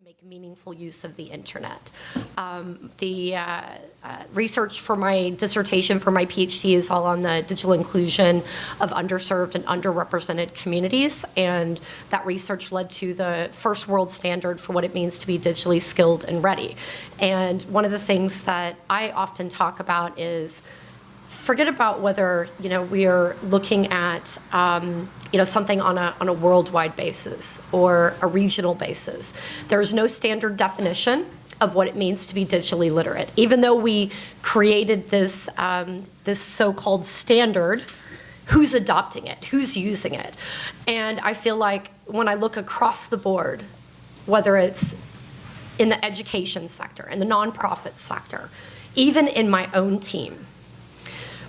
make meaningful use of the internet. The research for my dissertation for my PhD is all on the digital inclusion of underserved and underrepresented communities, and that research led to the first world standard for what it means to be digitally skilled and ready. And one of the things that I often talk about is forget about whether we are looking at something on a worldwide basis or a regional basis. There is no standard definition of what it means to be digitally literate. Even though we created this this so-called standard, who's adopting it? Who's using it? And I feel like when I look across the board, whether it's in the education sector, in the nonprofit sector, even in my own team,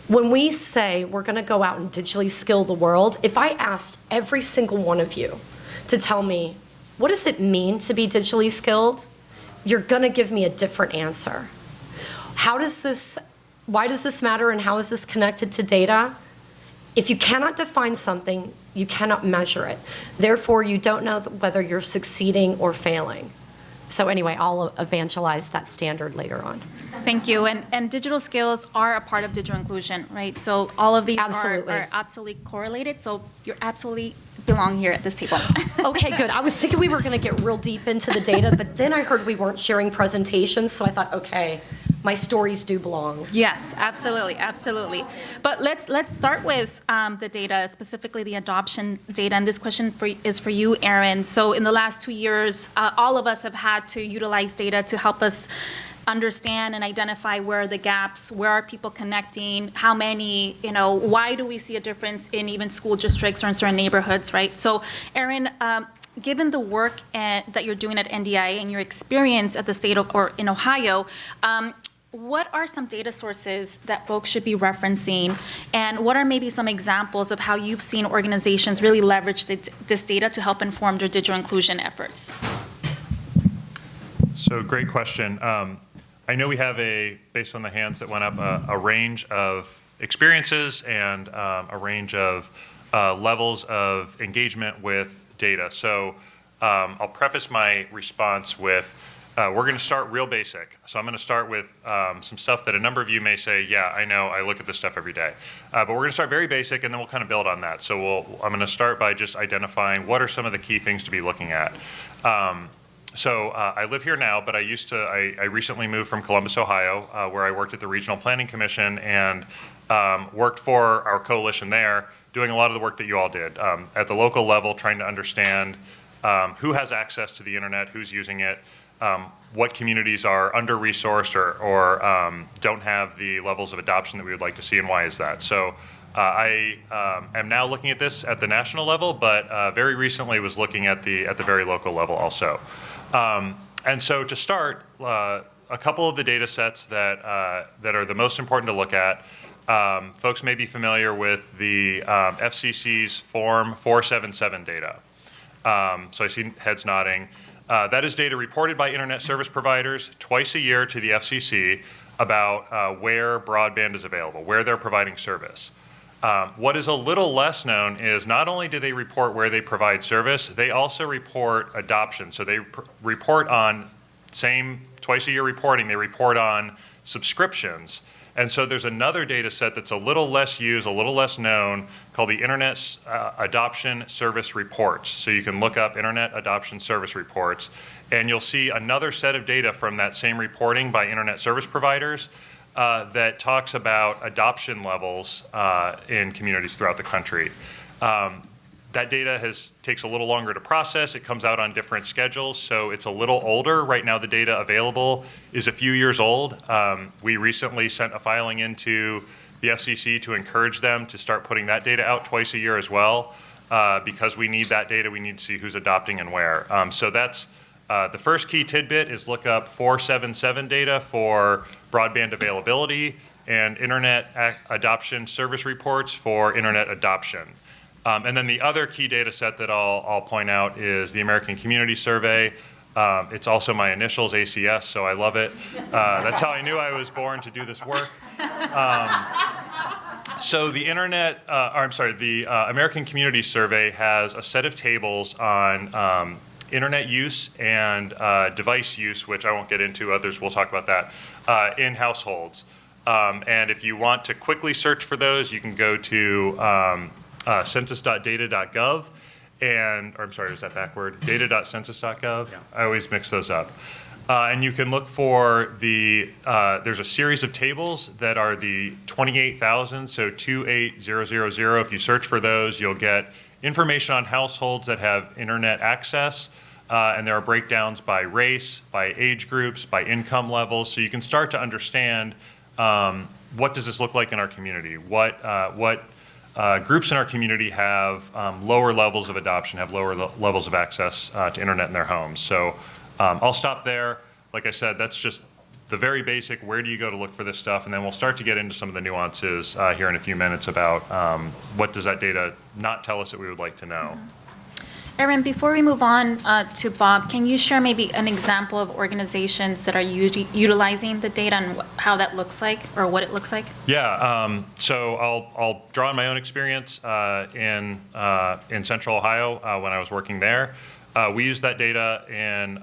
when we say we're going to go out and digitally skill the world, if I asked every single one of you to tell me, what does it mean to be digitally skilled? You're going to give me a different answer. Why does this matter, and how is this connected to data? If you cannot define something, you cannot measure it. Therefore, you don't know whether you're succeeding or failing. So anyway, I'll evangelize that standard later on. Thank you. And digital skills are a part of digital inclusion, right? So all of these are absolutely correlated. So you absolutely belong here at this table. Okay, good. I was thinking we were going to get real deep into the data, but then I heard we weren't sharing presentations, so I thought, okay, my stories do belong. Yes, absolutely, absolutely. But let's start with the data, specifically the adoption data. And this question is for you, Erin. So in the last 2 years, all of us have had to utilize data to help us understand and identify where are the gaps, where are people connecting, how many, why do we see a difference in even school districts or in certain neighborhoods, right? So Erin, given the work that you're doing at NDI and your experience at the state of, or in Ohio, what are some data sources that folks should be referencing, and what are maybe some examples of how you've seen organizations really leverage this data to help inform their digital inclusion efforts? So great question. I know we have based on the hands that went up, a range of experiences and a range of levels of engagement with data. So I'll preface my response with, we're going to start real basic. So I'm going to start with some stuff that a number of you may say, yeah, I know, I look at this stuff every day. But we're going to start very basic, and then we'll kind of build on that. So I'm going to start by just identifying what are some of the key things to be looking at. So I live here now, but I recently moved from Columbus, Ohio, where I worked at the Regional Planning Commission and worked for our coalition there, doing a lot of the work that you all did. At the local level, trying to understand who has access to the internet, who's using it, what communities are under-resourced or don't have the levels of adoption that we would like to see, and why is that? So I am now looking at this at the national level, but very recently was looking at the very local level also. And so to start, a couple of the data sets that are the most important to look at, folks may be familiar with the FCC's Form 477 data. So I see heads nodding. That is data reported by internet service providers twice a year to the FCC about where broadband is available, where they're providing service. What is a little less known is not only do they report where they provide service, they also report adoption. So they report on, same twice a year reporting, they report on subscriptions. And so there's another data set that's a little less used, a little less known, called the Internet Adoption Service Reports. So you can look up Internet Adoption Service Reports, and you'll see another set of data from that same reporting by internet service providers that talks about adoption levels in communities throughout the country. That data takes a little longer to process. It comes out on different schedules, so it's a little older. Right now, the data available is a few years old. We recently sent a filing into the FCC to encourage them to start putting that data out twice a year as well. Because we need that data, we need to see who's adopting and where. So that's the first key tidbit is look up 477 data for broadband availability and internet adoption service reports for internet adoption. And then the other key data set that I'll point out is the American Community Survey. It's also my initials, ACS, so I love it. That's how I knew I was born to do this work. So the the American Community Survey has a set of tables on internet use and device use, which I won't get into, others will talk about that, in households. And if you want to quickly search for those, you can go to census.data.gov or I'm sorry, was that backward? Data.census.gov? Yeah. I always mix those up. And you can look for there's a series of tables that are the 28,000, so 28000. If you search for those, you'll get information on households that have internet access, and there are breakdowns by race, by age groups, by income levels, so you can start to understand what does this look like in our community? What groups in our community have lower levels of adoption, have lower levels of access to internet in their homes. So I'll stop there. Like I said, that's just the very basic, where do you go to look for this stuff? And then we'll start to get into some of the nuances here in a few minutes about what does that data not tell us that we would like to know. Erin, before we move on to Bob, can you share maybe an example of organizations that are utilizing the data and how that looks like, or what it looks like? Yeah, so I'll draw on my own experience in Central Ohio when I was working there. We used that data in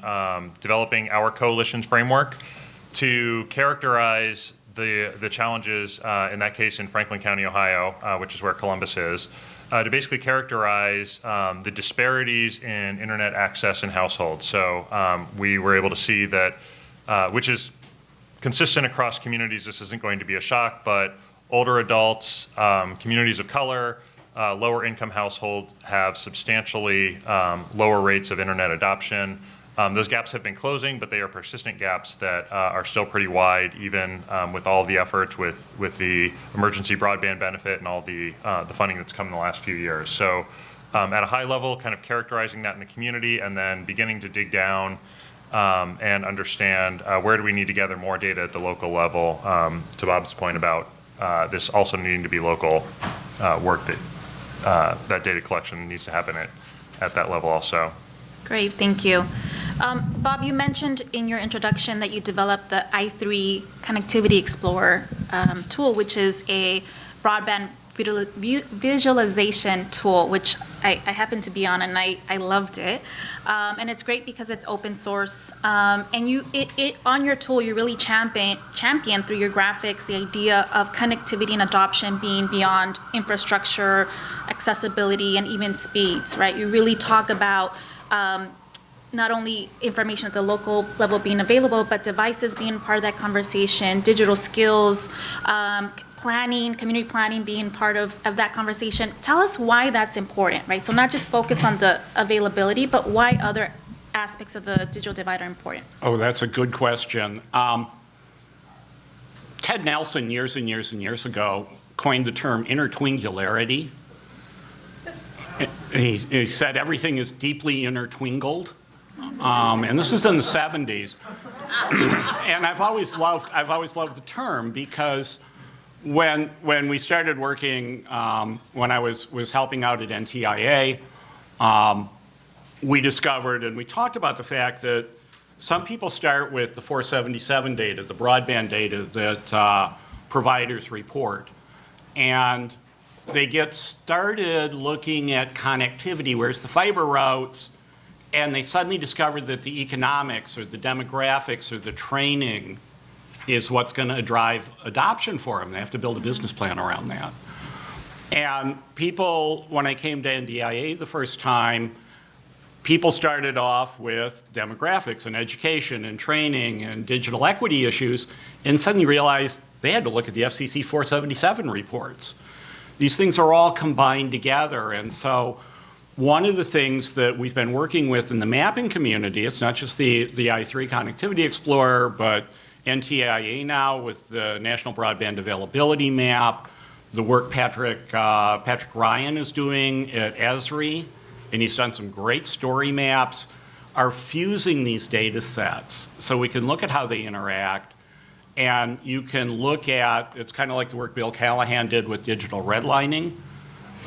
developing our coalitions framework to characterize the challenges, in that case in Franklin County, Ohio, which is where Columbus is, to basically characterize the disparities in internet access in households. So we were able to see that, which is consistent across communities, this isn't going to be a shock, but older adults, communities of color, lower income households have substantially lower rates of internet adoption. Those gaps have been closing, but they are persistent gaps that are still pretty wide, even with all the efforts with the emergency broadband benefit and all the funding that's come in the last few years. So at a high level, kind of characterizing that in the community and then beginning to dig down and understand where do we need to gather more data at the local level, to Bob's point about this also needing to be local work that data collection needs to happen at that level also. Great, thank you. Bob, you mentioned in your introduction that you developed the i3 Connectivity Explorer tool, which is a broadband visualization tool, which I happen to be on, and I loved it. And it's great because it's open source. And on your tool, you really champion through your graphics the idea of connectivity and adoption being beyond infrastructure, accessibility, and even speeds, right? You really talk about not only information at the local level being available, but devices being part of that conversation, digital skills, planning, community planning being part of that conversation. Tell us why that's important, right? So not just focus on the availability, but why other aspects of the digital divide are important. Oh, that's a good question. Ted Nelson, years and years and years ago, coined the term intertwingularity. He said everything is deeply intertwingled. And this was in the 70s. And I've always loved the term because when we started working, when I was helping out at NTIA, we discovered and we talked about the fact that some people start with the 477 data, the broadband data that providers report. And they get started looking at connectivity, where's the fiber routes, and they suddenly discovered that the economics or the demographics or the training is what's going to drive adoption for them. They have to build a business plan around that. And people, when I came to NDIA the first time, people started off with demographics and education and training and digital equity issues and suddenly realized they had to look at the FCC 477 reports. These things are all combined together, and so one of the things that we've been working with in the mapping community, it's not just the i3 Connectivity Explorer, but NTIA now with the National Broadband Availability Map, the work Patrick Ryan is doing at ESRI, and he's done some great story maps, are fusing these data sets so we can look at how they interact. And you can look at, it's kind of like the work Bill Callahan did with digital redlining.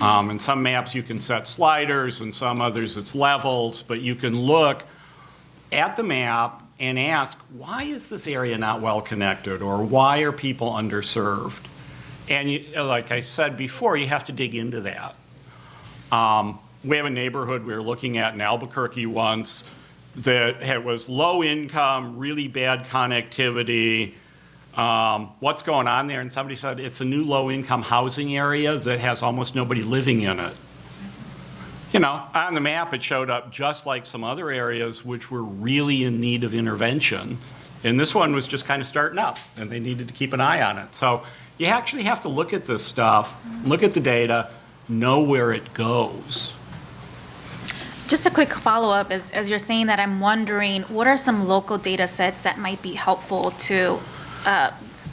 In some maps you can set sliders, and some others it's levels, but you can look at the map and ask, why is this area not well connected, or why are people underserved? And you, like I said before, you have to dig into that. we have a neighborhood we were looking at in Albuquerque once that was low income, really bad connectivity. What's going on there? And somebody said it's a new low income housing area that has almost nobody living in it. You know, on the map it showed up just like some other areas which were really in need of intervention. And this one was just kind of starting up, and they needed to keep an eye on it. So you actually have to look at this stuff, look at the data, know where it goes. Just a quick follow-up, as you're saying that, I'm wondering, what are some local data sets that might be helpful to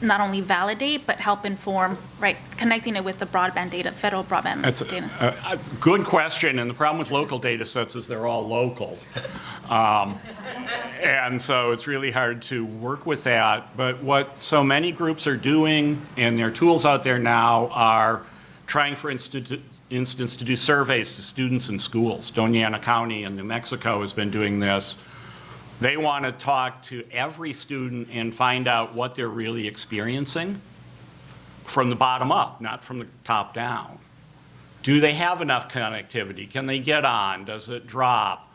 not only validate, but help inform, right, connecting it with the broadband data, federal broadband That's data? a good question, and the problem with local data sets is they're all local. And so it's really hard to work with that. But what so many groups are doing, and there are tools out there now, are trying, for instance, to do surveys to students in schools. Doña Ana County in New Mexico has been doing this. They want to talk to every student and find out what they're really experiencing from the bottom up, not from the top down. Do they have enough connectivity? Can they get on? Does it drop?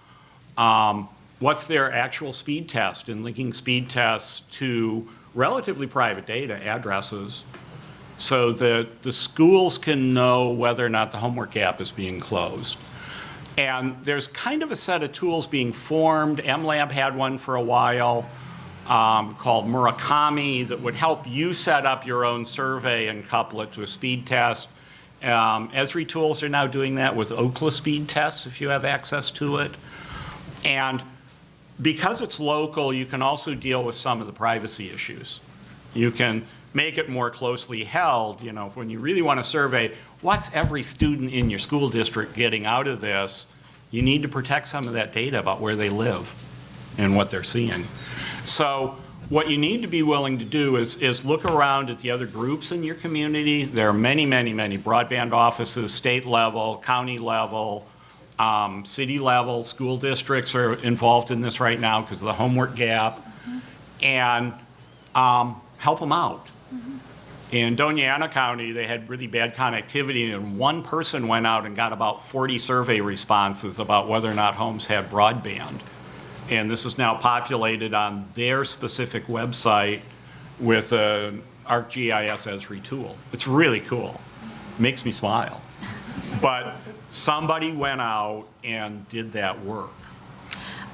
What's their actual speed test, and linking speed tests to relatively private data, addresses, so that the schools can know whether or not the homework gap is being closed. And there's kind of a set of tools being formed. MLab had one for a while called Murakami that would help you set up your own survey and couple it to a speed test. Esri tools are now doing that with Ookla speed tests if you have access to it. And because it's local, you can also deal with some of the privacy issues. You can make it more closely held. You know, when you really want to survey what's every student in your school district getting out of this, you need to protect some of that data about where they live and what they're seeing. So what you need to be willing to do is look around at the other groups in your community. There are many, many, many broadband offices, state level, county level, city level. School districts are involved in this right now because of the homework gap. And help them out. In Doña Ana County, they had really bad connectivity, and one person went out and got about 40 survey responses about whether or not homes had broadband. And this is now populated on their specific website with an ArcGIS Esri tool. It's really cool. Makes me smile. But somebody went out and did that work.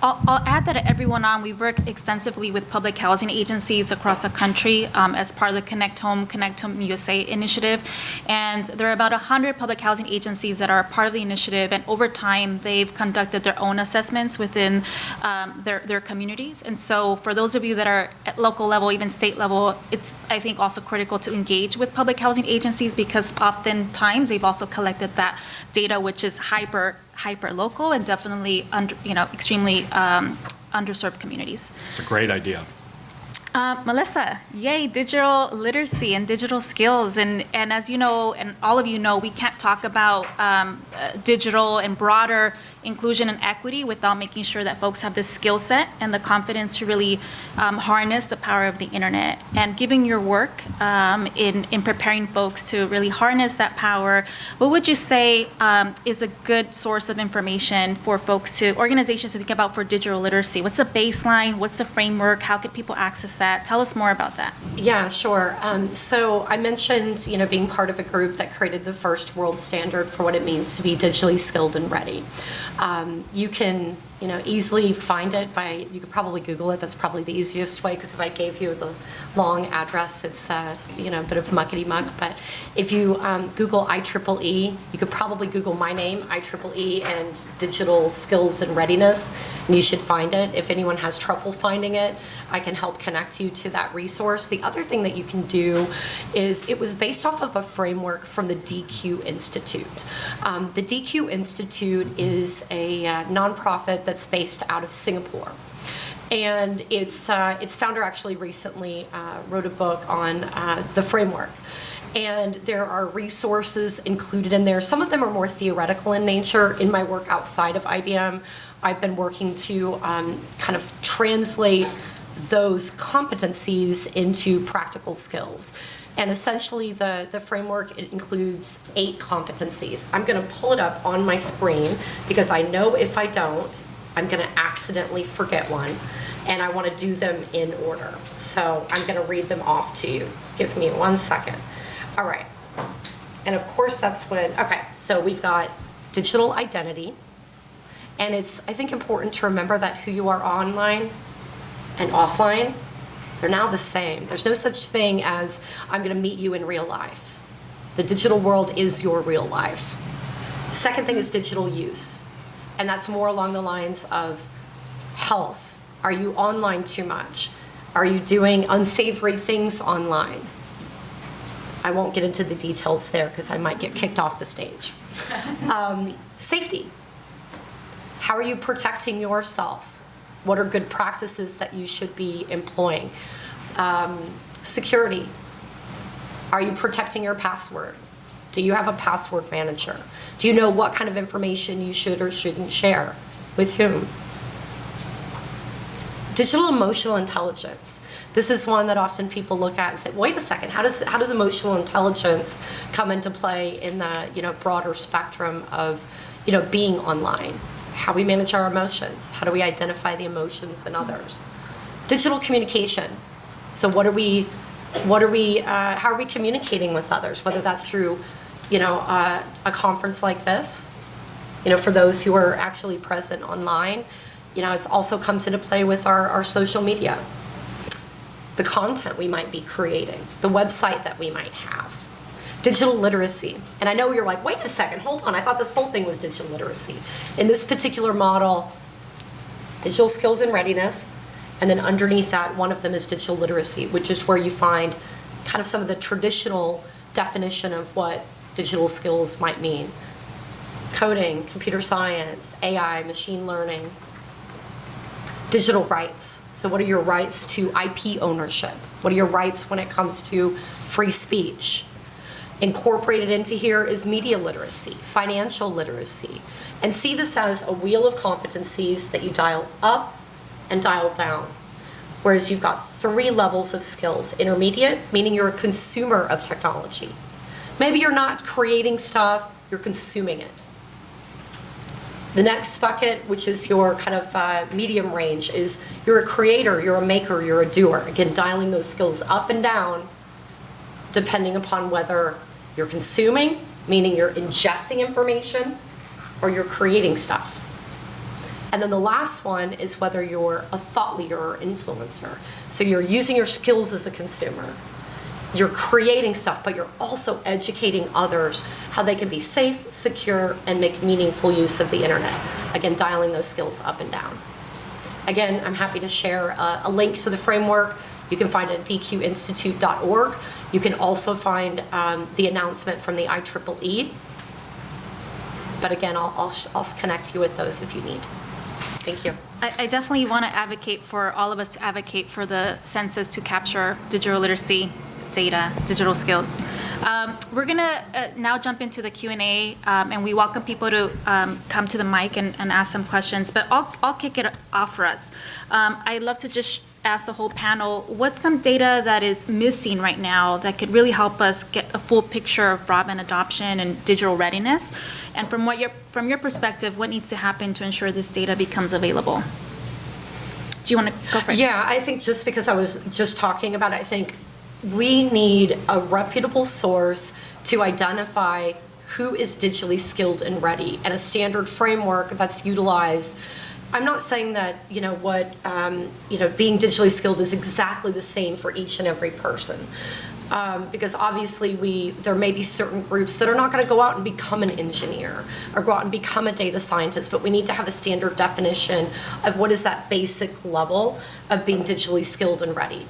I'll add that at EveryoneOn, we work extensively with public housing agencies across the country as part of the Connect Home USA initiative. And there are about 100 public housing agencies that are part of the initiative. And over time, they've conducted their own assessments within their communities. And so for those of you that are at local level, even state level, it's, I think, also critical to engage with public housing agencies because oftentimes they've also collected that data, which is hyper local and definitely extremely underserved communities. It's a great idea. Melissa, yay, digital literacy and digital skills. And as you know, and all of you know, we can't talk about digital and broader inclusion and equity without making sure that folks have the skill set and the confidence to really harness the power of the internet. And given your work in preparing folks to really harness that power, what would you say is a good source of information for folks organizations to think about for digital literacy? What's the baseline? What's the framework? How could people access that? Tell us more about that. Yeah, sure. So I mentioned, being part of a group that created the first world standard for what it means to be digitally skilled and ready. You can, easily find it you could probably Google it. That's probably the easiest way, because if I gave you the long address, it's, a bit of muckety-muck. But if you Google IEEE, you could probably Google my name, IEEE, and digital skills and readiness, and you should find it. If anyone has trouble finding it, I can help connect you to that resource. The other thing that you can do is, it was based off of a framework from the DQ Institute. The DQ Institute is a nonprofit that's based out of Singapore. And its founder actually recently wrote a book on the framework. And there are resources included in there. Some of them are more theoretical in nature. In my work outside of IBM, I've been working to kind of translate those competencies into practical skills. And essentially, the framework, it includes 8 competencies. I'm going to pull it up on my screen because I know if I don't, I'm going to accidentally forget one, and I want to do them in order. So I'm going to read them off to you. Give me 1 second. All right. And of course, that's when, okay, so we've got digital identity. And it's, I think, important to remember that who you are online and offline, they're now the same. There's no such thing as I'm going to meet you in real life. The digital world is your real life. Second thing is digital use. And that's more along the lines of health. Are you online too much? Are you doing unsavory things online? I won't get into the details there because I might get kicked off the stage. Safety. How are you protecting yourself? What are good practices that you should be employing? Security. Are you protecting your password? Do you have a password manager? Do you know what kind of information you should or shouldn't share? With whom? Digital emotional intelligence. This is one that often people look at and say, wait a second, how does emotional intelligence come into play in the broader spectrum of being online? How we manage our emotions, how do we identify the emotions in others? Digital communication. So how are we communicating with others, whether that's through, a conference like this, for those who are actually present online, it also comes into play with our social media, the content we might be creating, the website that we might have. Digital literacy. And I know you're like, wait a second, hold on, I thought this whole thing was digital literacy. In this particular model, digital skills and readiness, and then underneath that, one of them is digital literacy, which is where you find kind of some of the traditional definition of what digital skills might mean. Coding, computer science, AI, machine learning. Digital rights. So what are your rights to IP ownership? What are your rights when it comes to free speech? Incorporated into here is media literacy, financial literacy. And see this as a wheel of competencies that you dial up and dial down. Whereas you've got 3 levels of skills. Intermediate, meaning you're a consumer of technology. Maybe you're not creating stuff, you're consuming it. The next bucket, which is your kind of medium range, is you're a creator, you're a maker, you're a doer. Again, dialing those skills up and down depending upon whether you're consuming, meaning you're ingesting information, or you're creating stuff. And then the last one is whether you're a thought leader or influencer. So you're using your skills as a consumer. You're creating stuff, but you're also educating others how they can be safe, secure, and make meaningful use of the internet. Again, dialing those skills up and down. Again, I'm happy to share a link to the framework. You can find it at dqinstitute.org. You can also find the announcement from the IEEE. But again, I'll connect you with those if you need. Thank you. I definitely want to advocate for all of us to advocate for the census to capture digital literacy data, digital skills. We're going to now jump into the Q&A, and we welcome people to come to the mic and ask some questions, but I'll kick it off for us. I'd love to just ask the whole panel, what's some data that is missing right now that could really help us get a full picture of broadband adoption and digital readiness? And from your perspective, what needs to happen to ensure this data becomes available? Do you want to go for it? Yeah, I think just because I was just talking about it, I think we need a reputable source to identify who is digitally skilled and ready, and a standard framework that's utilized. I'm not saying that, being digitally skilled is exactly the same for each and every person. Because obviously there may be certain groups that are not going to go out and become an engineer or go out and become a data scientist, but we need to have a standard definition of what is that basic level of being digitally skilled and ready.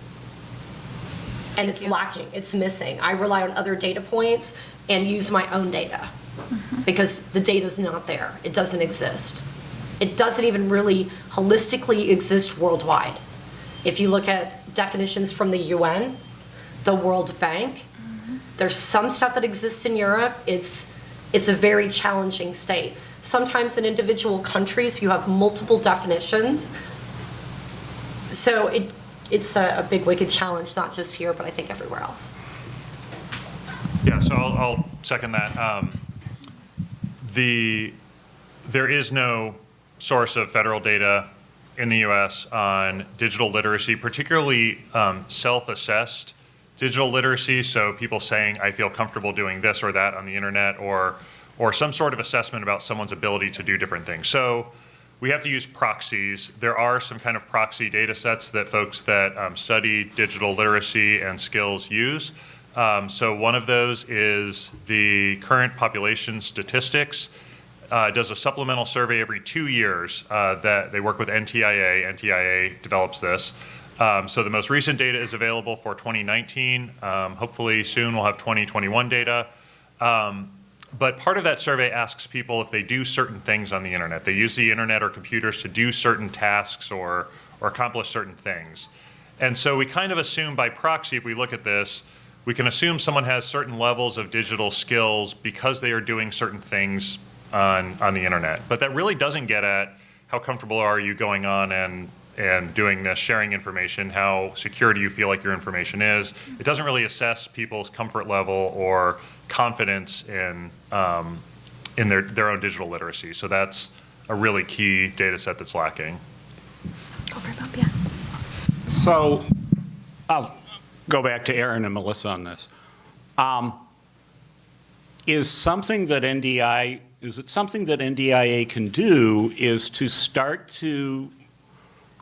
And it's lacking, it's missing. I rely on other data points and use my own data because the data's not there, it doesn't exist. It doesn't even really holistically exist worldwide. If you look at definitions from the UN, the World Bank, there's some stuff that exists in Europe. It's a very challenging state. Sometimes in individual countries, you have multiple definitions. So it's a big, wicked challenge, not just here, but I think everywhere else. Yeah, so I'll second that. There is no source of federal data in the U.S. on digital literacy, particularly self-assessed digital literacy, so people saying, I feel comfortable doing this or that on the internet, or some sort of assessment about someone's ability to do different things. So we have to use proxies. There are some kind of proxy data sets that folks that study digital literacy and skills use. So one of those is the current population statistics. Does a supplemental survey every 2 years that they work with NTIA. NTIA develops this. So the most recent data is available for 2019. Hopefully soon we'll have 2021 data. But part of that survey asks people if they do certain things on the internet. They use the internet or computers to do certain tasks or accomplish certain things. And so we kind of assume by proxy, if we look at this, we can assume someone has certain levels of digital skills because they are doing certain things on the internet. But that really doesn't get at how comfortable are you going on and doing this, sharing information, how secure do you feel like your information is. It doesn't really assess people's comfort level or confidence in their own digital literacy. So that's a really key data set that's lacking. Go for it, Bob, yeah. So I'll go back to Aaron and Melissa on this. Is it something that NDIA can do is to start to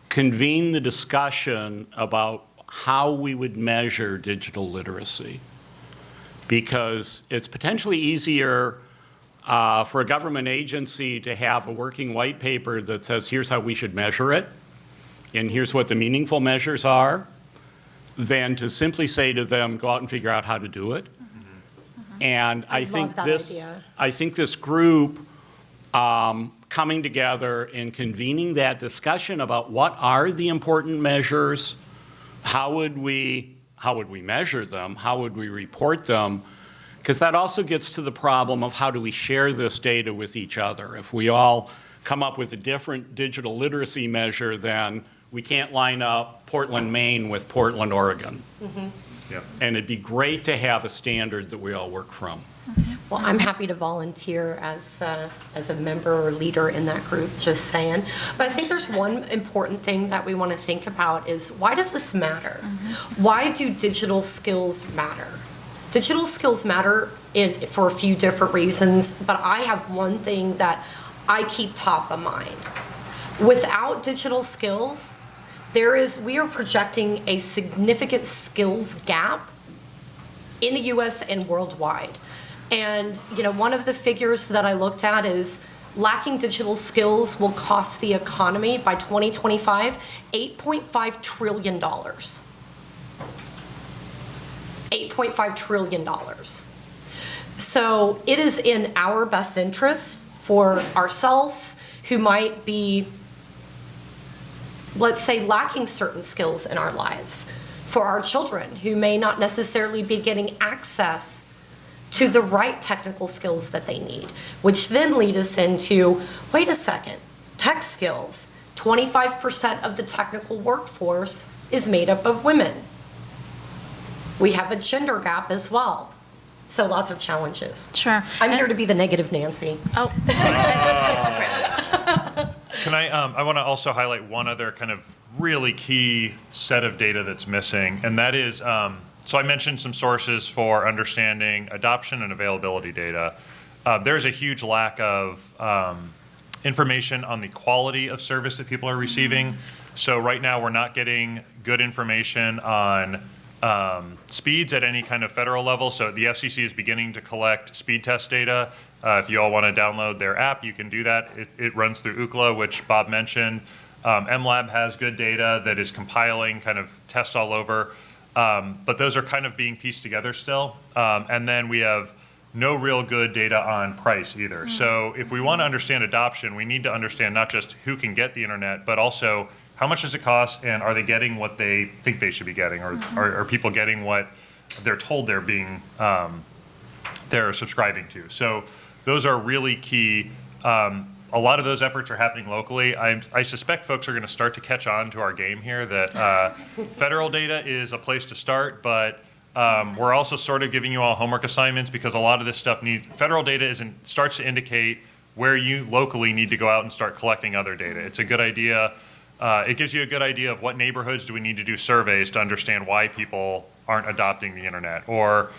convene the discussion about how we would measure digital literacy? Because it's potentially easier for a government agency to have a working white paper that says, here's how we should measure it, and here's what the meaningful measures are, than to simply say to them, go out and figure out how to do it. And I think this group coming together and convening that discussion about what are the important measures, how would we measure them, how would we report them, because that also gets to the problem of how do we share this data with each other. If we all come up with a different digital literacy measure, then we can't line up Portland, Maine with Portland, Oregon. Mm-hmm. Yep. And it'd be great to have a standard that we all work from. Well, I'm happy to volunteer as a member or leader in that group, just saying. But I think there's one important thing that we want to think about is, why does this matter? Why do digital skills matter? Digital skills matter for a few different reasons, but I have one thing that I keep top of mind. Without digital skills, we are projecting a significant skills gap in the US and worldwide. And one of the figures that I looked at is lacking digital skills will cost the economy by 2025 $8.5 trillion. $8.5 trillion. So it is in our best interest for ourselves who might be, let's say, lacking certain skills in our lives, for our children who may not necessarily be getting access to the right technical skills that they need, which then lead us into, wait a second, tech skills. 25% of the technical workforce is made up of women. We have a gender gap as well. So lots of challenges. Sure. I'm here to be the negative Nancy. Oh, go for it. Can I want to also highlight one other kind of really key set of data that's missing, and that is, so I mentioned some sources for understanding adoption and availability data. There's a huge lack of information on the quality of service that people are receiving. So right now we're not getting good information on speeds at any kind of federal level. So the FCC is beginning to collect speed test data. If you all want to download their app, you can do that. It runs through Ookla, which Bob mentioned. MLab has good data that is compiling kind of tests all over. But those are kind of being pieced together still. And then we have no real good data on price either. So if we want to understand adoption, we need to understand not just who can get the internet, but also how much does it cost, and are they getting what they think they should be getting, or are people getting what they're told they're subscribing to? So those are really key. A lot of those efforts are happening locally. I suspect folks are going to start to catch on to our game here that federal data is a place to start, but We're also sort of giving you all homework assignments because a lot of this stuff federal data starts to indicate where you locally need to go out and start collecting other data. It's a good idea. It gives you a good idea of what neighborhoods do we need to do surveys to understand why people aren't adopting the internet. Or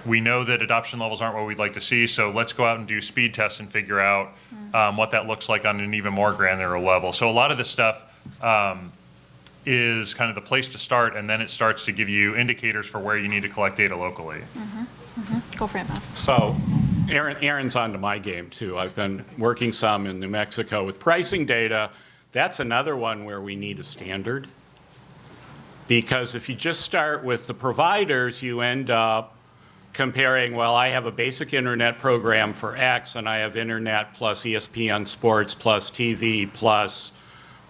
we know that adoption levels aren't what we'd like to see, so let's go out and do speed tests and figure out what that looks like on an even more granular level. So a lot of this stuff is kind of the place to start, and then it starts to give you indicators for where you need to collect data locally. Go for it, Bob. So Aaron's onto my game too. I've been working some in New Mexico with pricing data. That's another one where we need a standard. Because if you just start with the providers, you end up comparing, well, I have a basic internet program for X, and I have internet plus ESPN Sports plus TV plus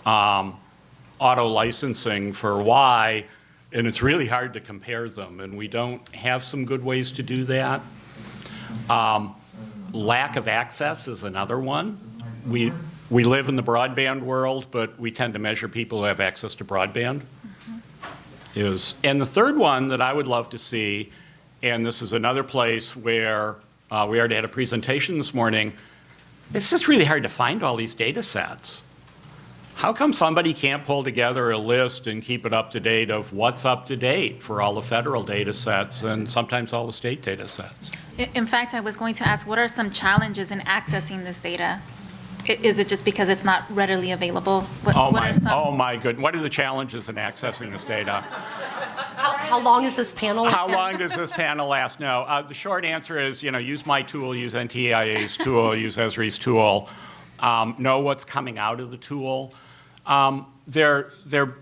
auto licensing for Y, and it's really hard to compare them, and we don't have some good ways to do that. Lack of access is another one. We live in the broadband world, but we tend to measure people who have access to broadband. And the third one that I would love to see, and this is another place where we already had a presentation this morning, it's just really hard to find all these data sets. How come somebody can't pull together a list and keep it up to date of what's up to date for all the federal data sets and sometimes all the state data sets? In fact, I was going to ask, what are some challenges in accessing this data? Is it just because it's not readily available? Oh my goodness. What are the challenges in accessing this data? How long is this panel? How long does this panel last? No. The short answer is, use my tool, use NTIA's tool, use Esri's tool. Know what's coming out of the tool. They're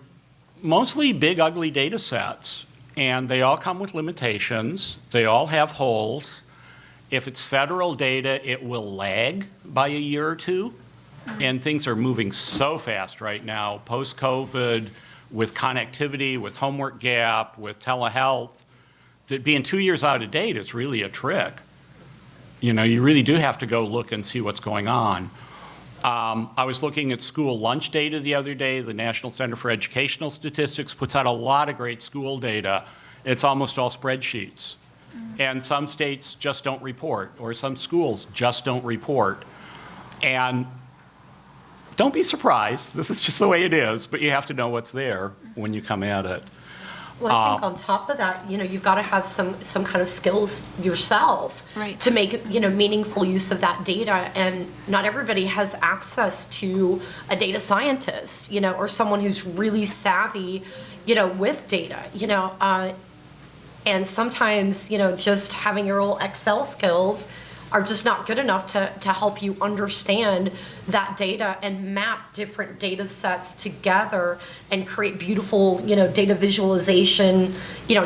mostly big, ugly data sets, and they all come with limitations. They all have holes. If it's federal data, it will lag by a year or two, and things are moving so fast right now, post-COVID, with connectivity, with homework gap, with telehealth, that being 2 years out of date is really a trick. You really do have to go look and see what's going on. I was looking at school lunch data the other day. The National Center for Educational Statistics puts out a lot of great school data. It's almost all spreadsheets. And some states just don't report, or some schools just don't report. And don't be surprised. This is just the way it is, but you have to know what's there when you come at it. Well, I think on top of that, you've got to have some kind of skills yourself to make, meaningful use of that data. And not everybody has access to a data scientist, or someone who's really savvy, with data, and sometimes, just having your old Excel skills are just not good enough to help you understand that data and map different data sets together and create beautiful, data visualization,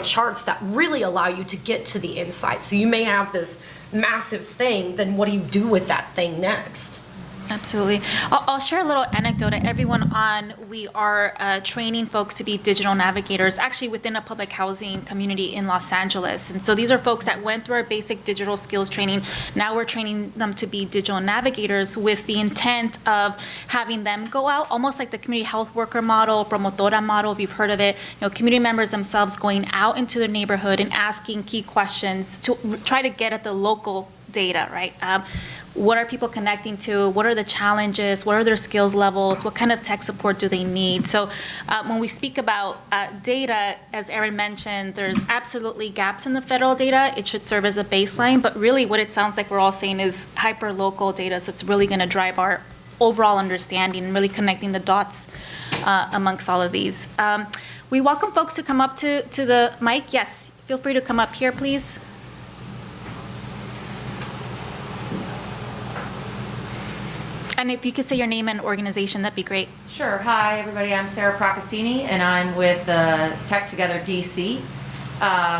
charts that really allow you to get to the insights. So you may have this massive thing, then what do you do with that thing next? Absolutely. I'll share a little anecdote. At EveryoneOn, we are training folks to be digital navigators, actually within a public housing community in Los Angeles. And so these are folks that went through our basic digital skills training. Now we're training them to be digital navigators with the intent of having them go out, almost like the community health worker model, promotora model, if you've heard of it, community members themselves going out into their neighborhood and asking key questions to try to get at the local data, right? What are people connecting to? What are the challenges? What are their skills levels? What kind of tech support do they need? So when we speak about data, as Aaron mentioned, there's absolutely gaps in the federal data. It should serve as a baseline, but really what it sounds like we're all saying is hyper-local data, so it's really gonna drive our overall understanding and really connecting the dots amongst all of these. We welcome folks to come up to the mic. Yes, feel free to come up here, please. And if you could say your name and organization, that'd be great. Sure. Hi, everybody. I'm Sarah Procaccini, and I'm with the Tech Together DC,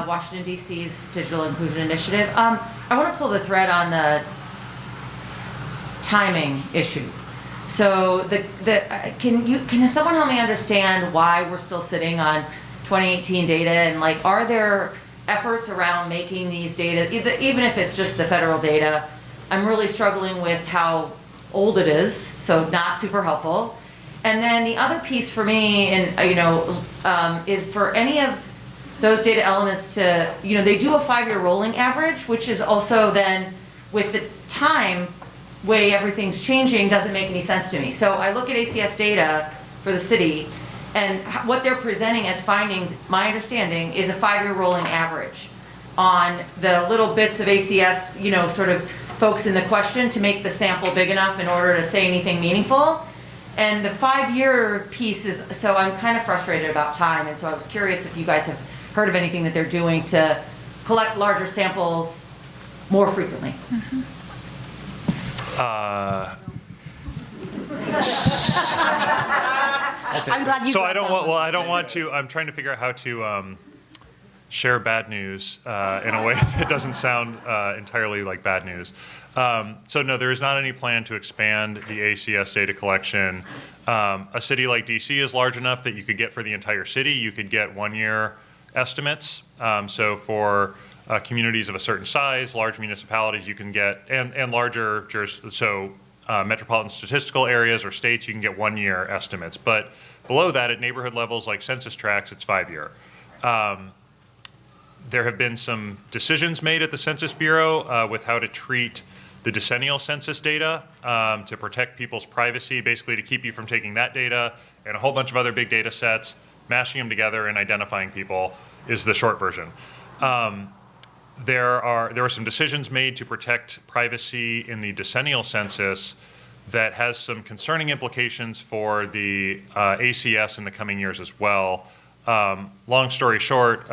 Washington, D.C.'s Digital Inclusion Initiative. I want to pull the thread on the timing issue. So, can someone help me understand why we're still sitting on 2018 data, and are there efforts around making these data, even if it's just the federal data? I'm really struggling with how old it is, so not super helpful. And then the other piece for me, and is for any of those data elements to, they do a 5-year rolling average, which is also then, with the time, way everything's changing, doesn't make any sense to me. So I look at ACS data for the city, and what they're presenting as findings, my understanding, is a 5-year rolling average on the little bits of ACS, sort of folks in the question to make the sample big enough in order to say anything meaningful. And the 5-year piece is, so I'm kind of frustrated about time, and so I was curious if you guys have heard of anything that they're doing to collect larger samples more frequently. I'm glad you. So brought I don't that want. one. Well, I don't want to. I'm trying to figure out how to share bad news in a way that doesn't sound entirely like bad news. So no, there is not any plan to expand the ACS data collection. A city like DC is large enough that you could get for the entire city. You could get 1-year estimates. So for communities of a certain size, large municipalities, you can get, and larger metropolitan statistical areas or states, you can get 1-year estimates. But below that, at neighborhood levels like census tracts, it's 5-year. There have been some decisions made at the Census Bureau with how to treat the decennial census data to protect people's privacy, basically to keep you from taking that data and a whole bunch of other big data sets, mashing them together and identifying people is the short version. There were some decisions made to protect privacy in the decennial census that has some concerning implications for the ACS in the coming years as well. Long story short,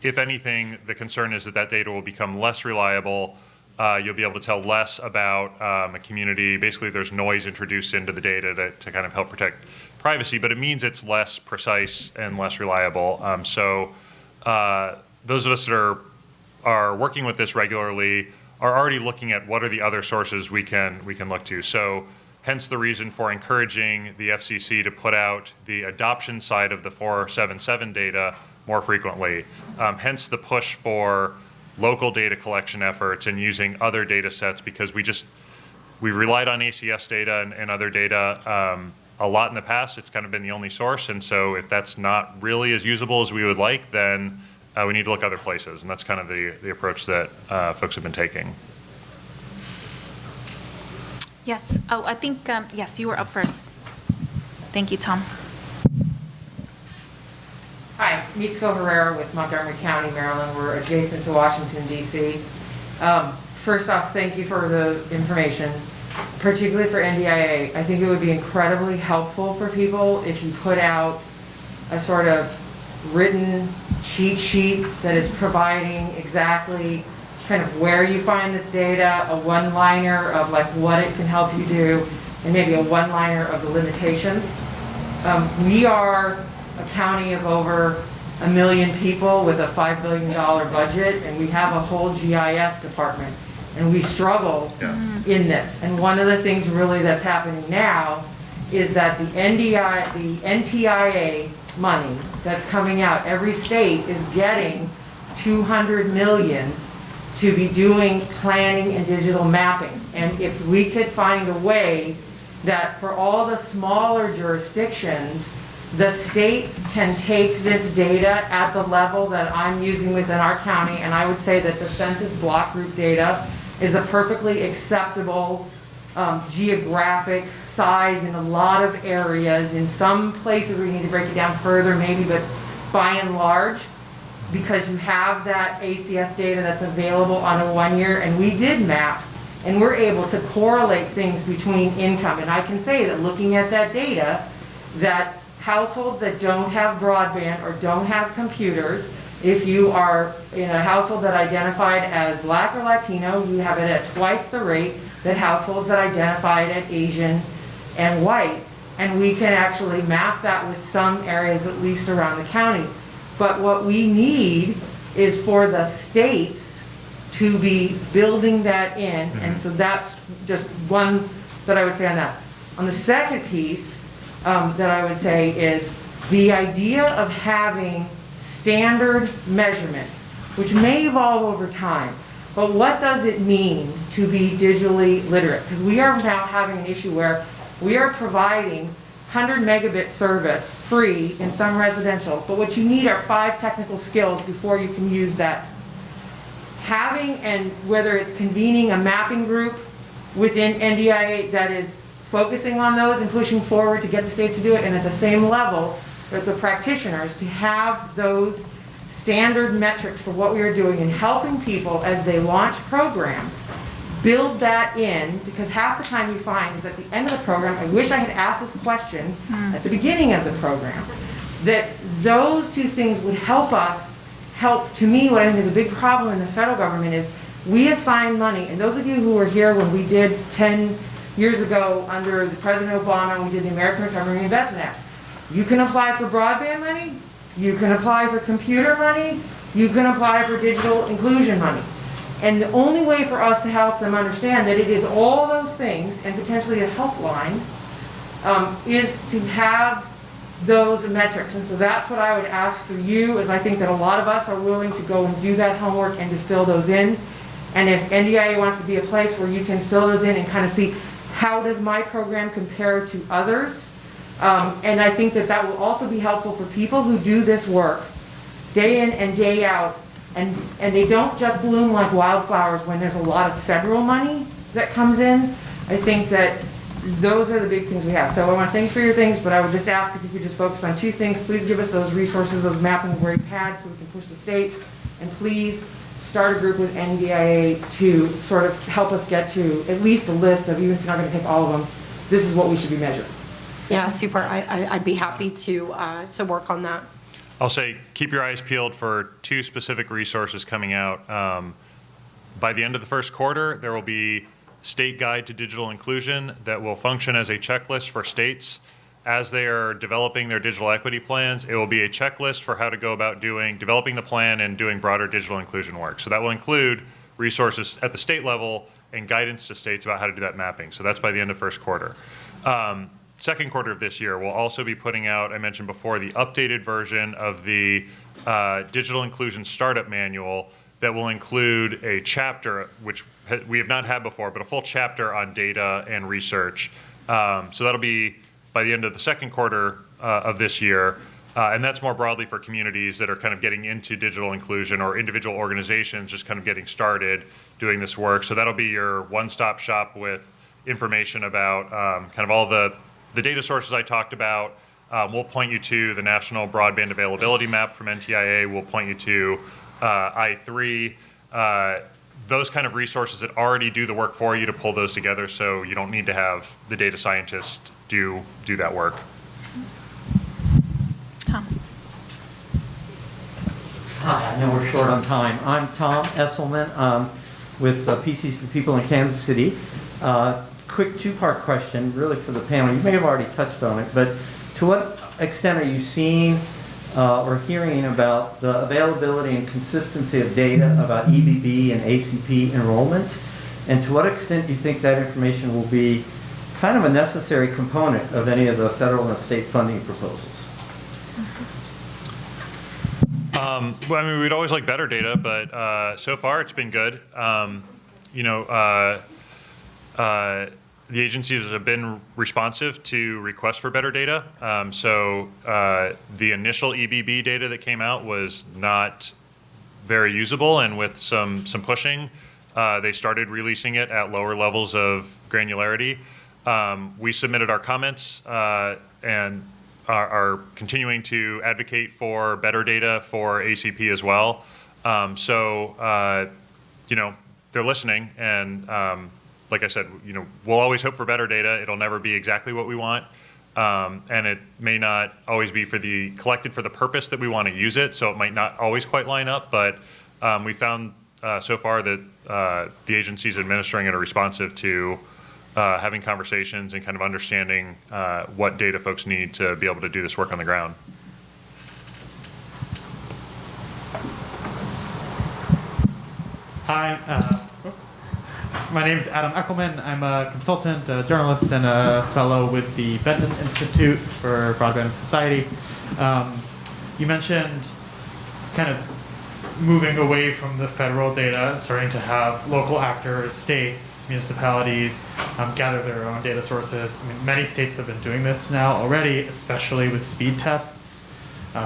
if anything, the concern is that that data will become less reliable. You'll be able to tell less about a community. Basically, there's noise introduced into the data to kind of help protect privacy, but it means it's less precise and less reliable. So those of us that are working with this regularly are already looking at what are the other sources we can look to. So hence the reason for encouraging the FCC to put out the adoption side of the 477 data more frequently. Hence the push for local data collection efforts and using other data sets, because we relied on ACS data and other data a lot in the past. It's kind of been the only source, and so if that's not really as usable as we would like, then we need to look other places, and that's kind of the approach that folks have been taking. Yes. Oh, I think, yes, you were up first. Thank you, Tom. Hi, Mitsuko Herrera with Montgomery County, Maryland. We're adjacent to Washington, D.C. First off, thank you for the information, particularly for NDIA. I think it would be incredibly helpful for people if you put out a sort of written cheat sheet that is providing exactly kind of where you find this data, a one-liner of like what it can help you do, and maybe a one-liner of the limitations. We are a county of over 1 million people with a $5 billion budget, and we have a whole GIS department, and we struggle in this. And one of the things really that's happening now is that the NTIA money that's coming out, every state is getting $200 million to be doing planning and digital mapping. And if we could find a way that for all the smaller jurisdictions, the states can take this data at the level that I'm using within our county, and I would say that the census block group data is a perfectly acceptable geographic size in a lot of areas. In some places we need to break it down further maybe, but by and large, because you have that ACS data that's available on a 1-year, and we did map, and we're able to correlate things between income. And I can say that looking at that data, that households that don't have broadband or don't have computers, if you are in a household that identified as Black or Latino, you have it at twice the rate that households that identified as Asian and white. And we can actually map that with some areas, at least around the county. But what we need is for the states to be building that in. And so that's just one that I would say on that. On the second piece, that I would say is the idea of having standard measurements, which may evolve over time, but what does it mean to be digitally literate? Because we are now having an issue where we are providing 100 megabit service free in some residential, but what you need are 5 technical skills before you can use that. Having, and whether it's convening a mapping group within NDIA that is focusing on those and pushing forward to get the states to do it, and at the same level, the practitioners to have those standard metrics for what we are doing and helping people as they launch programs, build that in, because half the time you find is at the end of the program, I wish I had asked this question at the beginning of the program, that those two things would help us, to me, what I think is a big problem in the federal government is we assign money, and those of you who were here when we did 10 years ago under the President Obama, we did the American Recovery and Investment Act. You can apply for broadband money, you can apply for computer money, you can apply for digital inclusion money. And the only way for us to help them understand that it is all those things, and potentially a helpline, is to have those metrics. And so that's what I would ask for you, is I think that a lot of us are willing to go and do that homework and to fill those in. And if NDIA wants to be a place where you can fill those in and kind of see, how does my program compare to others? And I think that that will also be helpful for people who do this work day in and day out, and they don't just bloom like wildflowers when there's a lot of federal money that comes in. I think that those are the big things we have. So I want to thank you for your things, but I would just ask if you could just focus on 2 things. Please give us those resources, those mapping where you've had, so we can push the states, and please start a group with NDIA to sort of help us get to at least a list of, even if you're not going to take all of them, this is what we should be measuring. Yeah, super. I'd be happy to work on that. I'll say keep your eyes peeled for 2 specific resources coming out. By the end of the first quarter, there will be State Guide to Digital Inclusion that will function as a checklist for states as they are developing their digital equity plans. It will be a checklist for how to go about developing the plan and doing broader digital inclusion work. So that will include resources at the state level and guidance to states about how to do that mapping. So that's by the end of first quarter. Second quarter of this year, we'll also be putting out, I mentioned before, the updated version of the Digital Inclusion Startup Manual that will include a chapter, which we have not had before, but a full chapter on data and research. So that'll be by the end of the second quarter of this year. And that's more broadly for communities that are kind of getting into digital inclusion, or individual organizations just kind of getting started doing this work. So that'll be your one-stop shop with information about kind of all the data sources I talked about. We'll point you to the National Broadband Availability Map from NTIA. We'll point you to I3, those kind of resources that already do the work for you to pull those together, so you don't need to have the data scientist do that work. Tom. Hi, I know we're short on time. I'm Tom Esselman with PCs for People in Kansas City. Quick 2-part question, really for the panel. You may have already touched on it, but to what extent are you seeing or hearing about the availability and consistency of data about EBB and ACP enrollment? And to what extent do you think that information will be kind of a necessary component of any of the federal and state funding proposals? Well, I mean, we'd always like better data, but so far it's been good. The agencies have been responsive to requests for better data. So the initial EBB data that came out was not very usable, and with some pushing, they started releasing it at lower levels of granularity. We submitted our comments and are continuing to advocate for better data for ACP as well. They're listening, and like I said, we'll always hope for better data. It'll never be exactly what we want, and it may not always be collected for the purpose that we want to use it, so it might not always quite line up, but we found so far that the agencies administering it are responsive to having conversations and kind of understanding what data folks need to be able to do this work on the ground. Hi, my name is Adam Eckelman. I'm a consultant, a journalist, and a fellow with the Benton Institute for Broadband and Society. You mentioned kind of moving away from the federal data and starting to have local actors, states, municipalities gather their own data sources. I mean, many states have been doing this now already, especially with speed tests.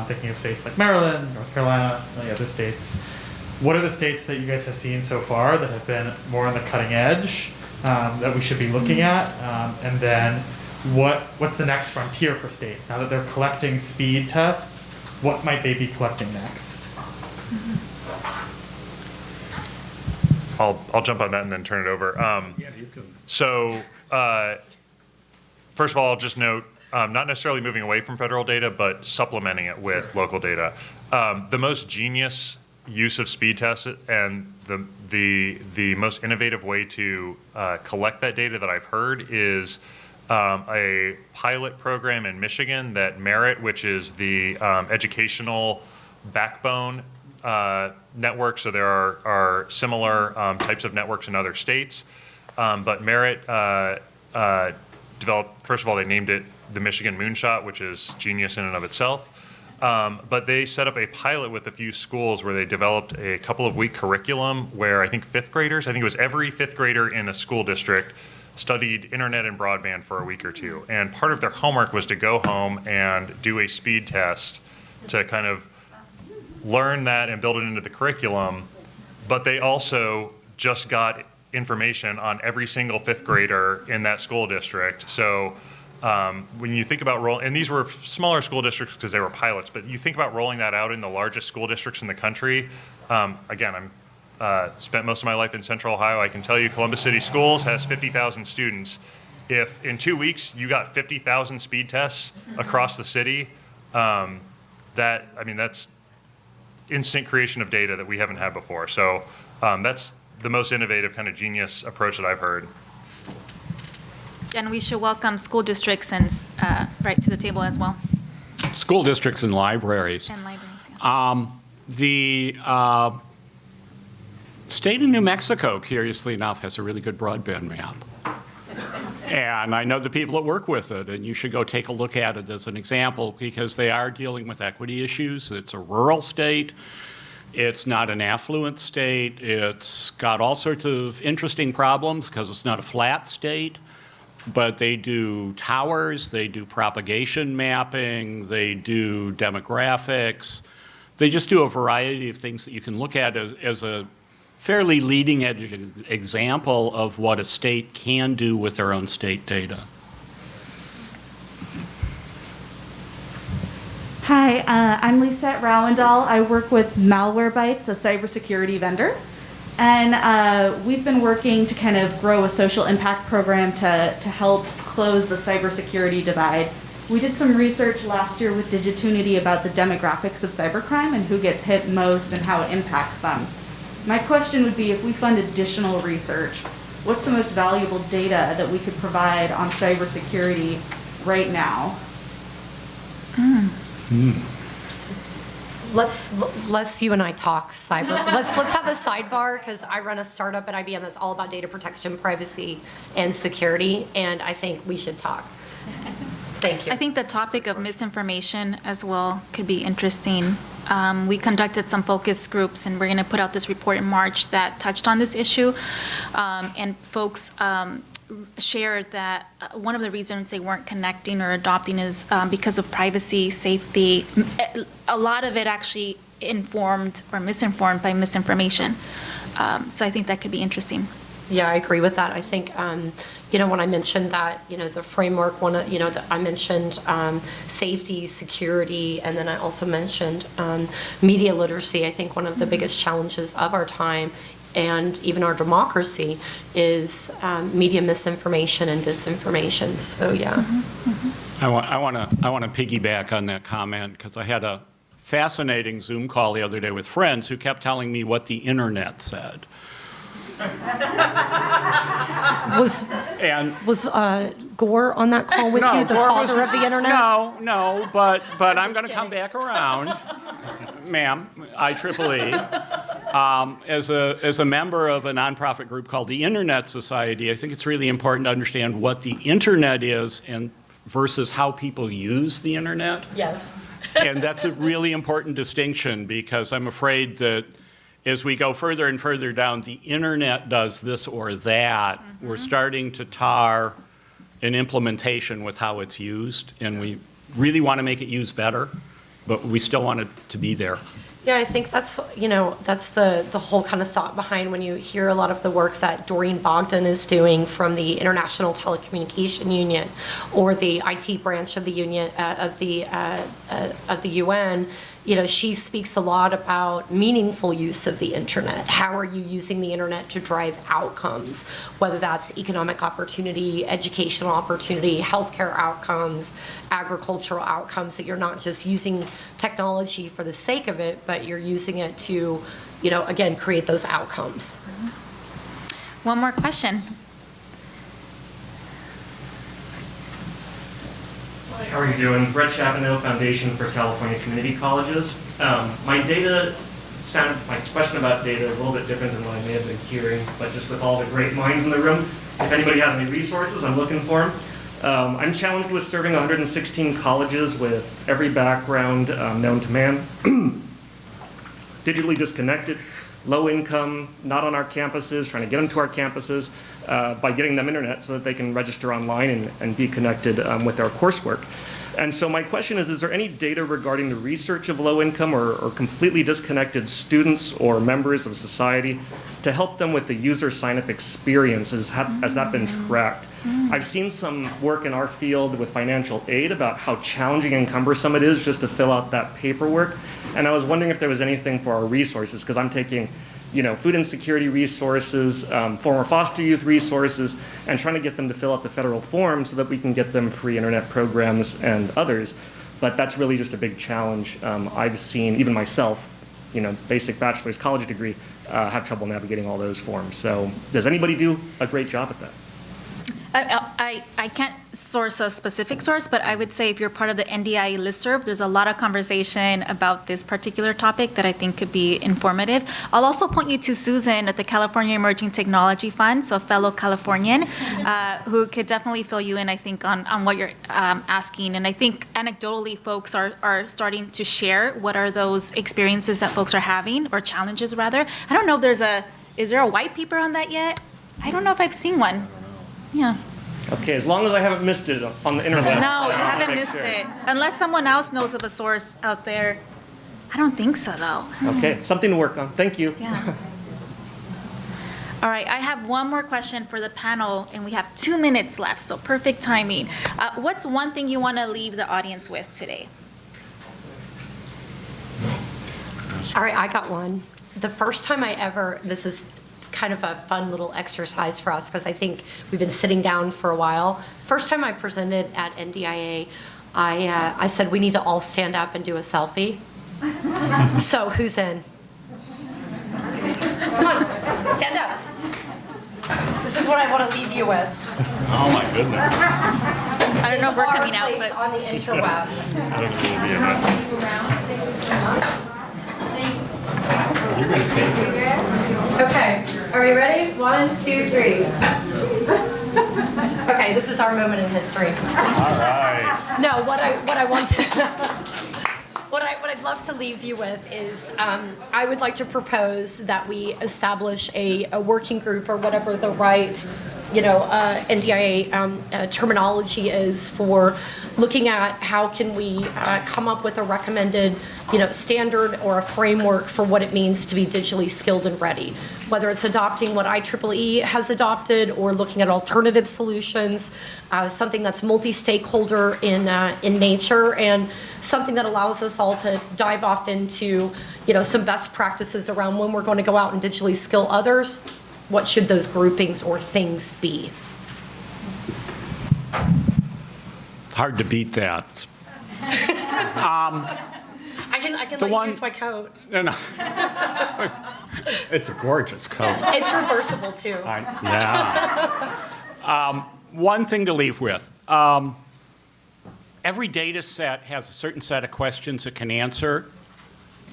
Thinking of states like Maryland, North Carolina, many other states. What are the states that you guys have seen so far that have been more on the cutting edge that we should be looking at? And then what's the next frontier for states? Now that they're collecting speed tests, what might they be collecting next? I'll jump on that and then turn it over. So first of all, I'll just note, not necessarily moving away from federal data, but supplementing it with local data. The most genius use of speed tests and the most innovative way to collect that data that I've heard is a pilot program in Michigan that Merit, which is the educational backbone network, so there are similar types of networks in other states, but Merit developed, first of all, they named it the Michigan Moonshot, which is genius in and of itself. But they set up a pilot with a few schools where they developed a couple of week curriculum where I think fifth graders, I think it was every fifth grader in a school district studied internet and broadband for a week or two. And part of their homework was to go home and do a speed test to kind of learn that and build it into the curriculum. But they also just got information on every single fifth grader in that school district. So when you think about and these were smaller school districts because they were pilots, but you think about rolling that out in the largest school districts in the country. Again, I'm spent most of my life in Central Ohio. I can tell you Columbus City Schools has 50,000 students. If in 2 weeks you got 50,000 speed tests across the city, that's instant creation of data that we haven't had before. So that's the most innovative kind of genius approach that I've heard. And we should welcome school districts and right to the table as well. School districts and libraries. And libraries, yeah. The state of New Mexico, curiously enough, has a really good broadband map. And I know the people that work with it, and you should go take a look at it as an example because they are dealing with equity issues. It's a rural state. It's not an affluent state. It's got all sorts of interesting problems because it's not a flat state. But they do towers, they do propagation mapping, they do demographics. They just do a variety of things that you can look at as a fairly leading edge example of what a state can do with their own state data. Hi, I'm Lisette Rowendal. I work with Malwarebytes, a cybersecurity vendor. And we've been working to kind of grow a social impact program to help close the cybersecurity divide. We did some research last year with Digitunity about the demographics of cybercrime and who gets hit most and how it impacts them. My question would be, if we fund additional research, what's the most valuable data that we could provide on cybersecurity right now? Let's you and I talk cyber. Let's have a sidebar because I run a startup at IBM that's all about data protection, privacy, and security, and I think we should talk. Thank you. I think the topic of misinformation as well could be interesting. We conducted some focus groups, and we're going to put out this report in March that touched on this issue, and folks shared that one of the reasons they weren't connecting or adopting is because of privacy, safety. A lot of it actually informed or misinformed by misinformation. So I think that could be interesting. Yeah, I agree with that. I think, when I mentioned that, the framework, I mentioned safety, security, and then I also mentioned media literacy. I think one of the biggest challenges of our time and even our democracy is media misinformation and disinformation. So yeah. I want to piggyback on that comment because I had a fascinating Zoom call the other day with friends who kept telling me what the internet said. Was Gore on that call with you, the father of the internet? No, but I'm going to come back around, ma'am, IEEE. As a member of a nonprofit group called the Internet Society, I think it's really important to understand what the internet is and versus how people use the internet. Yes. And that's a really important distinction because I'm afraid that as we go further and further down, the internet does this or that, we're starting to tar an implementation with how it's used, and we really want to make it use better, but we still want it to be there. Yeah, I think that's, that's the whole kind of thought behind when you hear a lot of the work that Doreen Bogdan is doing from the International Telecommunication Union or the IT branch of the union, of the UN. She speaks a lot about meaningful use of the internet. How are you using the internet to drive outcomes, whether that's economic opportunity, educational opportunity, healthcare outcomes, agricultural outcomes, that you're not just using technology for the sake of it, but you're using it to, again, create those outcomes. One more question. How are you doing? Brett Chabonneau, Foundation for California Community Colleges. My question about data is a little bit different than what I may have been hearing, but just with all the great minds in the room, if anybody has any resources, I'm looking for them. I'm challenged with serving 116 colleges with every background known to man, digitally disconnected, low income, not on our campuses, trying to get them to our campuses by getting them internet so that they can register online and be connected with our coursework. And so my question is there any data regarding the research of low income or completely disconnected students or members of society to help them with the user sign-up experience? Has that been tracked? I've seen some work in our field with financial aid about how challenging and cumbersome it is just to fill out that paperwork. And I was wondering if there was anything for our resources, because I'm taking food insecurity resources, former foster youth resources, and trying to get them to fill out the federal form so that we can get them free internet programs and others. But that's really just a big challenge. I've seen, even myself, basic bachelor's college degree, have trouble navigating all those forms. So does anybody do a great job at that? I can't source a specific source, but I would say if you're part of the NDIE listserv, there's a lot of conversation about this particular topic that I think could be informative. I'll also point you to Susan at the California Emerging Technology Fund, so a fellow Californian, who could definitely fill you in, I think, on what you're asking. And I think anecdotally, folks are starting to share what are those experiences that folks are having, or challenges rather. I don't know if is there a white paper on that yet? I don't know if I've seen one. Yeah. Okay, as long as I haven't missed it on the internet. No, you haven't missed it. Unless someone else knows of a source out there. I don't think so, though. Okay, something to work on. Thank you. Yeah. All right, I have one more question for the panel, and we have 2 minutes left, so perfect timing. What's one thing you want to leave the audience with today? All right, I got one. The first time this is kind of a fun little exercise for us because I think we've been sitting down for a while. First time I presented at NDIA, I said we need to all stand up and do a selfie. So who's in? Come on, stand up. This is what I want to leave you with. Oh my goodness. I don't know if we're coming out, but on the interweb. I don't know if it'll be enough. You're going to take it. Okay, are we ready? 1, 2, 3. Okay, this is our moment in history. All right. No, what I want to, what I'd love to leave you with is, I would like to propose that we establish a working group or whatever the right, NDIA terminology is for looking at how can we come up with a recommended, standard or a framework for what it means to be digitally skilled and ready. Whether it's adopting what IEEE has adopted or looking at alternative solutions, something that's multi-stakeholder in nature, and something that allows us all to dive off into, some best practices around when we're going to go out and digitally skill others. What should those groupings or things be? Hard to beat that. I can let you use my coat. No. It's a gorgeous coat. It's reversible too. Yeah. One thing to leave with. Every data set has a certain set of questions it can answer,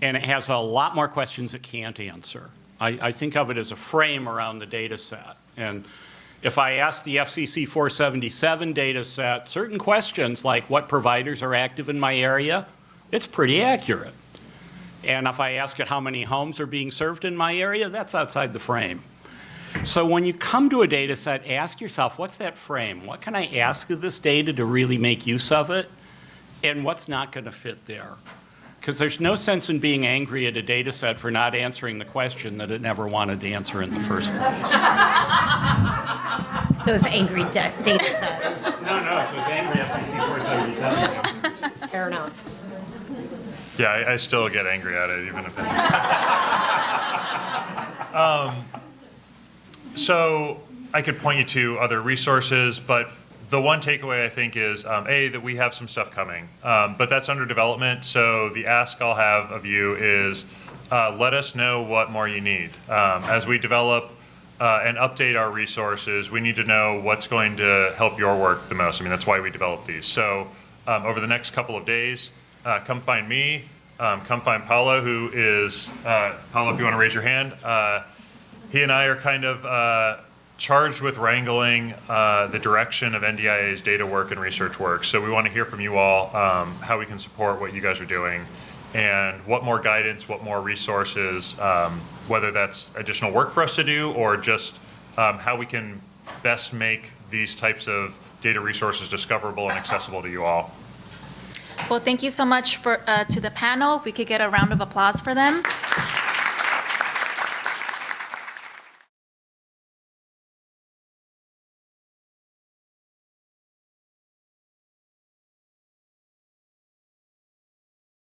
and it has a lot more questions it can't answer. I think of it as a frame around the data set. And if I ask the FCC 477 data set certain questions like what providers are active in my area, it's pretty accurate. And if I ask it how many homes are being served in my area, that's outside the frame. So when you come to a data set, ask yourself, what's that frame? What can I ask of this data to really make use of it? And what's not going to fit there? Because there's no sense in being angry at a data set for not answering the question that it never wanted to answer in the first place. Those angry data sets. No, it's those angry FCC 477. Fair enough. Yeah, I still get angry at it, even if it. So I could point you to other resources, but the one takeaway I think is, that we have some stuff coming, but that's under development. So the ask I'll have of you is, let us know what more you need. As we develop and update our resources, we need to know what's going to help your work the most. I mean, that's why we develop these. So over the next couple of days, come find me, come find Paolo, who is, Paolo, if you want to raise your hand. He and I are kind of charged with wrangling the direction of NDIA's data work and research work. So we want to hear from you all how we can support what you guys are doing and what more guidance, what more resources, whether that's additional work for us to do or just how we can best make these types of data resources discoverable and accessible to you all. Well, thank you so much to the panel. If we could get a round of applause for them.